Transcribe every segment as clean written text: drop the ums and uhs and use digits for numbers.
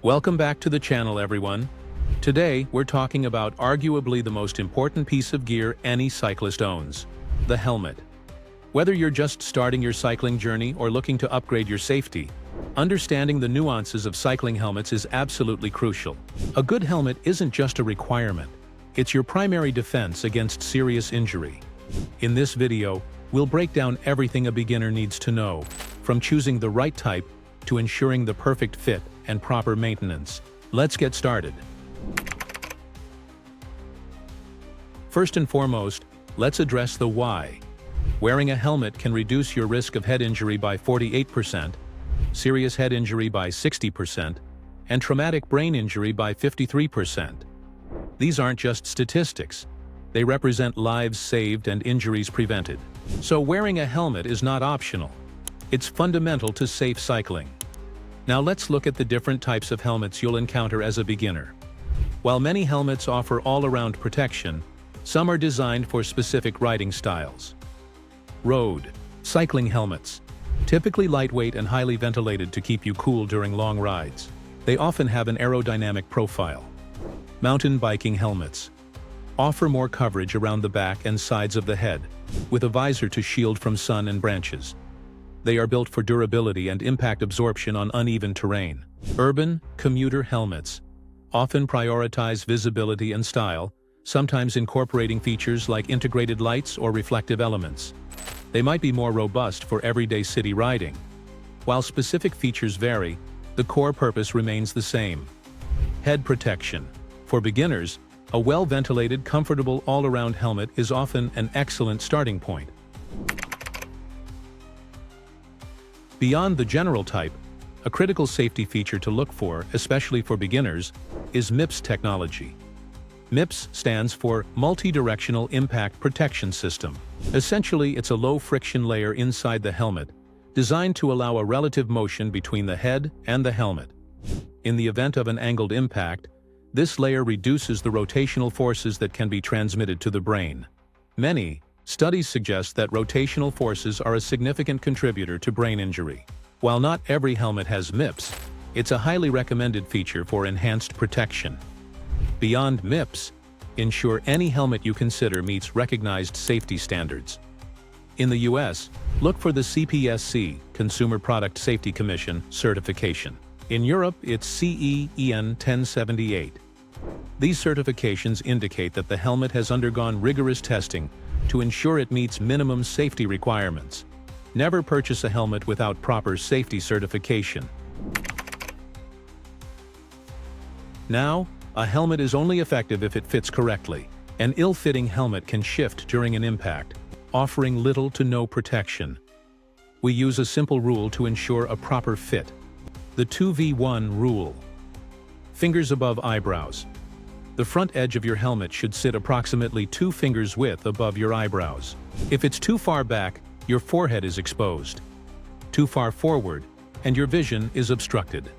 Welcome back to the channel, everyone. Today, we're talking about arguably the most important piece of gear any cyclist owns: the helmet. Whether you're just starting your cycling journey or looking to upgrade your safety, understanding the nuances of cycling helmets is absolutely crucial. A good helmet isn't just a requirement, it's your primary defense against serious injury. In this video, we'll break down everything a beginner needs to know, from choosing the right type to ensuring the perfect fit and proper maintenance. Let's get started. First and foremost, let's address the why. Wearing a helmet can reduce your risk of head injury by 48%, serious head injury by 60%, and traumatic brain injury by 53%. These aren't just statistics. They represent lives saved and injuries prevented. So wearing a helmet is not optional. It's fundamental to safe cycling. Now let's look at the different types of helmets you'll encounter as a beginner. While many helmets offer all-around protection, some are designed for specific riding styles. Road cycling helmets, typically lightweight and highly ventilated to keep you cool during long rides. They often have an aerodynamic profile. Mountain biking helmets offer more coverage around the back and sides of the head, with a visor to shield from sun and branches. They are built for durability and impact absorption on uneven terrain. Urban commuter helmets often prioritize visibility and style, sometimes incorporating features like integrated lights or reflective elements. They might be more robust for everyday city riding. While specific features vary, the core purpose remains the same. Head protection. For beginners, a well-ventilated, comfortable all-around helmet is often an excellent starting point. Beyond the general type, a critical safety feature to look for, especially for beginners, is MIPS technology. MIPS stands for Multi-Directional Impact Protection System. Essentially, it's a low-friction layer inside the helmet, designed to allow a relative motion between the head and the helmet. In the event of an angled impact, this layer reduces the rotational forces that can be transmitted to the brain. Many studies suggest that rotational forces are a significant contributor to brain injury. While not every helmet has MIPS, it's a highly recommended feature for enhanced protection. Beyond MIPS, ensure any helmet you consider meets recognized safety standards. In the US, look for the CPSC, Consumer Product Safety Commission, certification. In Europe, it's CE EN 1078. These certifications indicate that the helmet has undergone rigorous testing to ensure it meets minimum safety requirements. Never purchase a helmet without proper safety certification. Now, a helmet is only effective if it fits correctly. An ill-fitting helmet can shift during an impact, offering little to no protection. We use a simple rule to ensure a proper fit: the 2v1 rule. Fingers above eyebrows. The front edge of your helmet should sit approximately 2 fingers width above your eyebrows. If it's too far back, your forehead is exposed. Too far forward, and your vision is obstructed.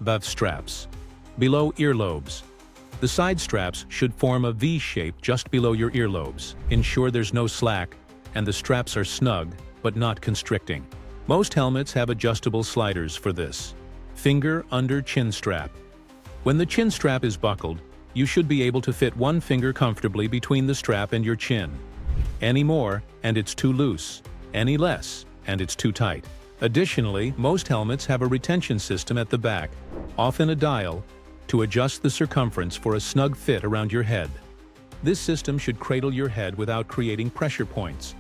Above straps. Below earlobes. The side straps should form a V shape just below your earlobes. Ensure there's no slack, and the straps are snug, but not constricting. Most helmets have adjustable sliders for this. Finger under chin strap. When the chin strap is buckled, you should be able to fit one finger comfortably between the strap and your chin. Any more, and it's too loose. Any less, and it's too tight. Additionally, most helmets have a retention system at the back, often a dial, to adjust the circumference for a snug fit around your head. This system should cradle your head without creating pressure points.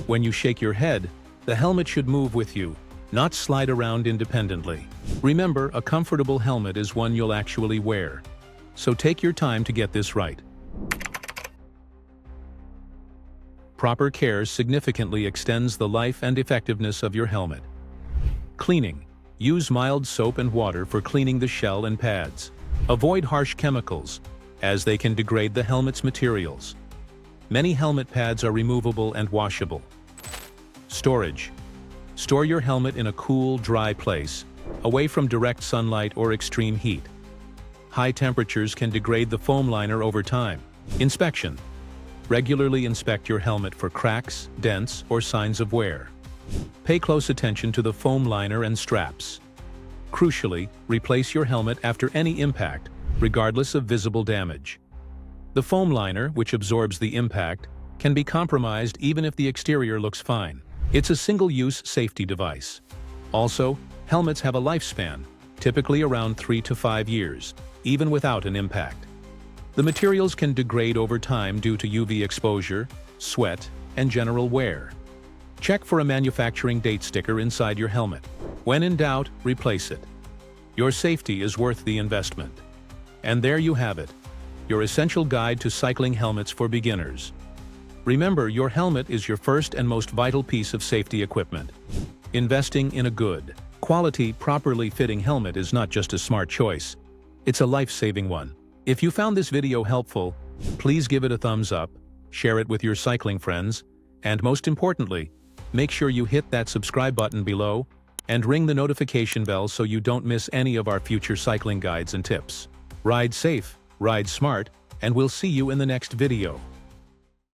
When you shake your head, the helmet should move with you, not slide around independently. Remember, a comfortable helmet is one you'll actually wear. So take your time to get this right. Proper care significantly extends the life and effectiveness of your helmet. Cleaning. Use mild soap and water for cleaning the shell and pads. Avoid harsh chemicals, as they can degrade the helmet's materials. Many helmet pads are removable and washable. Storage. Store your helmet in a cool, dry place, away from direct sunlight or extreme heat. High temperatures can degrade the foam liner over time. Inspection. Regularly inspect your helmet for cracks, dents, or signs of wear. Pay close attention to the foam liner and straps. Crucially, replace your helmet after any impact, regardless of visible damage. The foam liner, which absorbs the impact, can be compromised even if the exterior looks fine. It's a single-use safety device. Also, helmets have a lifespan, typically around 3 to 5 years, even without an impact. The materials can degrade over time due to UV exposure, sweat, and general wear. Check for a manufacturing date sticker inside your helmet. When in doubt, replace it. Your safety is worth the investment. And there you have it, your essential guide to cycling helmets for beginners. Remember, your helmet is your first and most vital piece of safety equipment. Investing in a good, quality, properly fitting helmet is not just a smart choice, it's a life-saving one. If you found this video helpful, please give it a thumbs up, share it with your cycling friends, and most importantly, make sure you hit that subscribe button below and ring the notification bell so you don't miss any of our future cycling guides and tips. Ride safe, ride smart, and we'll see you in the next video.